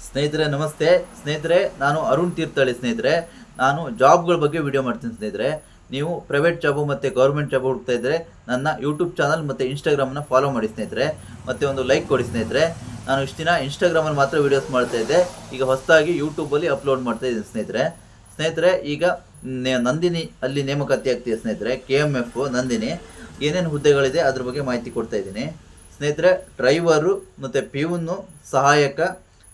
ಸ್ನೇಹಿತರೆ ನಮಸ್ತೆ. ಸ್ನೇಹಿತರೆ, ನಾನು ಅರುಣ್ ತೀರ್ಥಹಳ್ಳಿ. ಸ್ನೇಹಿತರೆ, ನಾನು ಜಾಬ್ಗಳ ಬಗ್ಗೆ ವಿಡಿಯೋ ಮಾಡ್ತೀನಿ. ಸ್ನೇಹಿತರೆ, ನೀವು ಪ್ರೈವೇಟ್ ಜಾಬು ಮತ್ತು ಗೌರ್ಮೆಂಟ್ ಜಾಬ್ ಹುಡುಕ್ತಾ ಇದ್ದರೆ ನನ್ನ ಯೂಟ್ಯೂಬ್ ಚಾನಲ್ ಮತ್ತು ಇನ್ಸ್ಟಾಗ್ರಾಮ್ನ ಫಾಲೋ ಮಾಡಿ ಸ್ನೇಹಿತರೆ, ಮತ್ತು ಒಂದು ಲೈಕ್ ಕೊಡಿ ಸ್ನೇಹಿತರೆ. ನಾನು ಇಷ್ಟು ದಿನ ಇನ್ಸ್ಟಾಗ್ರಾಮಲ್ಲಿ ಮಾತ್ರ ವೀಡಿಯೋಸ್ ಮಾಡ್ತಾ ಇದ್ದೆ, ಈಗ ಹೊಸದಾಗಿ ಯೂಟ್ಯೂಬಲ್ಲಿ ಅಪ್ಲೋಡ್ ಮಾಡ್ತಾ ಇದ್ದೀನಿ ಸ್ನೇಹಿತರೆ. ಈಗ ನಂದಿನಿ ಅಲ್ಲಿ ನೇಮಕಾತಿ ಆಗ್ತಿದೆ ಸ್ನೇಹಿತರೆ. KMF ನಂದಿನಿ ಏನೇನು ಹುದ್ದೆಗಳಿದೆ ಅದ್ರ ಬಗ್ಗೆ ಮಾಹಿತಿ ಕೊಡ್ತಾ ಇದ್ದೀನಿ ಸ್ನೇಹಿತರೆ. ಡ್ರೈವರು ಮತ್ತು ಪ್ಯೂನು, ಸಹಾಯಕ,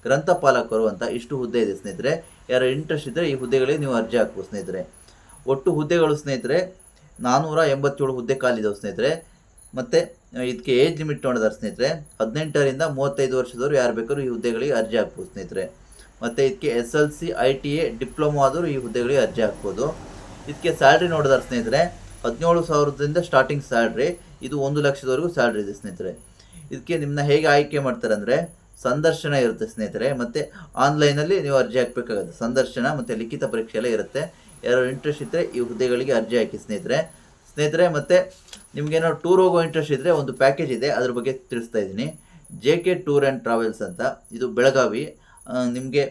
ಗ್ರಂಥಪಾಲಕರು ಅಂತ ಇಷ್ಟು ಹುದ್ದೆ ಇದೆ ಸ್ನೇಹಿತರೆ. ಯಾರು ಇಂಟ್ರೆಸ್ಟ್ ಇದ್ದರೆ ಈ ಹುದ್ದೆಗಳಿಗೆ ನೀವು ಅರ್ಜಿ ಹಾಕ್ಬೋದು ಸ್ನೇಹಿತರೆ. ಒಟ್ಟು ಹುದ್ದೆಗಳು ಸ್ನೇಹಿತರೆ 487 ಹುದ್ದೆ ಖಾಲಿದಾವೆ ಸ್ನೇಹಿತರೆ. ಮತ್ತು ಇದಕ್ಕೆ ಏಜ್ ಲಿಮಿಟ್ ನೋಡಿದಾರೆ ಸ್ನೇಹಿತರೆ. 18ರಿಂದ 35 ವರ್ಷದವರು ಯಾರು ಬೇಕಾದ್ರೂ ಈ ಹುದ್ದೆಗಳಿಗೆ ಅರ್ಜಿ ಹಾಕ್ಬೋದು ಸ್ನೇಹಿತರೆ. ಮತ್ತು ಇದಕ್ಕೆ SLC ITA ಡಿಪ್ಲೊಮಾ ಆದರೂ ಈ ಹುದ್ದೆಗಳಿಗೆ ಅರ್ಜಿ ಹಾಕ್ಬೋದು. ಇದಕ್ಕೆ ಸ್ಯಾಲ್ರಿ ನೋಡಿದಾರೆ ಸ್ನೇಹಿತರೆ. 17,000ದಿಂದ ಸ್ಟಾರ್ಟಿಂಗ್ ಸ್ಯಾಲ್ರಿ, ಇದು 1 ಲಕ್ಷದವರೆಗೂ ಸ್ಯಾಲ್ರಿ ಇದೆ ಸ್ನೇಹಿತರೆ. ಇದಕ್ಕೆ ನಿಮ್ಮನ್ನ ಹೇಗೆ ಆಯ್ಕೆ ಮಾಡ್ತಾರೆ ಅಂದರೆ ಸಂದರ್ಶನ ಇರುತ್ತೆ ಸ್ನೇಹಿತರೆ, ಮತ್ತು ಆನ್ಲೈನಲ್ಲಿ ನೀವು ಅರ್ಜಿ ಹಾಕಬೇಕಾಗುತ್ತೆ. ಸಂದರ್ಶನ ಮತ್ತು ಲಿಖಿತ ಪರೀಕ್ಷೆ ಎಲ್ಲ ಇರುತ್ತೆ. ಯಾರು ಇಂಟ್ರೆಸ್ಟ್ ಇದ್ದರೆ ಈ ಹುದ್ದೆಗಳಿಗೆ ಅರ್ಜಿ ಹಾಕಿ ಸ್ನೇಹಿತರೆ. ಮತ್ತು ನಿಮ್ಗೇನಾದ್ರು ಟೂರ್ ಹೋಗೋ ಇಂಟ್ರೆಸ್ಟ್ ಇದ್ದರೆ ಒಂದು ಪ್ಯಾಕೇಜ್ ಇದೆ, ಅದ್ರ ಬಗ್ಗೆ ತಿಳಿಸ್ತಾ ಇದ್ದೀನಿ. JK ಟೂರ್ ಆ್ಯಂಡ್ ಟ್ರಾವೆಲ್ಸ್ ಅಂತ, ಇದು ಬೆಳಗಾವಿ. ನಿಮಗೆ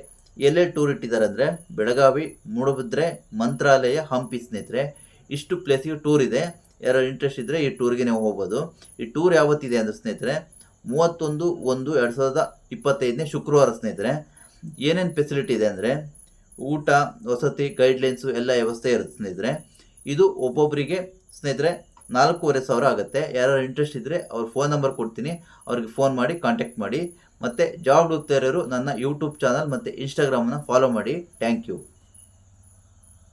ಎಲ್ಲೆಲ್ಲಿ ಟೂರ್ ಇಟ್ಟಿದ್ದಾರೆ ಅಂದರೆ ಬೆಳಗಾವಿ, ಮೂಡುಬಿದ್ರೆ, ಮಂತ್ರಾಲಯ, ಹಂಪಿ ಸ್ನೇಹಿತರೆ. ಇಷ್ಟು ಪ್ಲೇಸಿಗೆ ಟೂರ್ ಇದೆ. ಯಾರು ಇಂಟ್ರೆಸ್ಟ್ ಇದ್ದರೆ ಈ ಟೂರ್ಗೆ ನೀವು ಹೋಗ್ಬೋದು. ಈ ಟೂರ್ ಯಾವತ್ತಿದೆ ಅಂದರೆ ಸ್ನೇಹಿತರೆ 31/1/2025 ಶುಕ್ರವಾರ ಸ್ನೇಹಿತರೆ. ಏನೇನು ಫೆಸಿಲಿಟಿ ಇದೆ ಅಂದರೆ ಊಟ, ವಸತಿ, ಗೈಡ್ಲೈನ್ಸು ಎಲ್ಲ ವ್ಯವಸ್ಥೆ ಇರುತ್ತೆ ಸ್ನೇಹಿತರೆ. ಇದು ಒಬ್ಬೊಬ್ಬರಿಗೆ ಸ್ನೇಹಿತರೆ 4,500 ಆಗುತ್ತೆ. ಯಾರು ಇಂಟ್ರೆಸ್ಟ್ ಇದ್ದರೆ ಅವ್ರ ಫೋನ್ ನಂಬರ್ ಕೊಡ್ತೀನಿ, ಅವ್ರಿಗೆ ಫೋನ್ ಮಾಡಿ ಕಾಂಟ್ಯಾಕ್ಟ್ ಮಾಡಿ. ಮತ್ತು ಜಾಬ್ ಹುಡುಕ್ತಾ ಇರೋರು ನನ್ನ ಯೂಟ್ಯೂಬ್ ಚಾನಲ್ ಮತ್ತು ಇನ್ಸ್ಟಾಗ್ರಾಮನ್ನು ಫಾಲೋ ಮಾಡಿ. Thank you.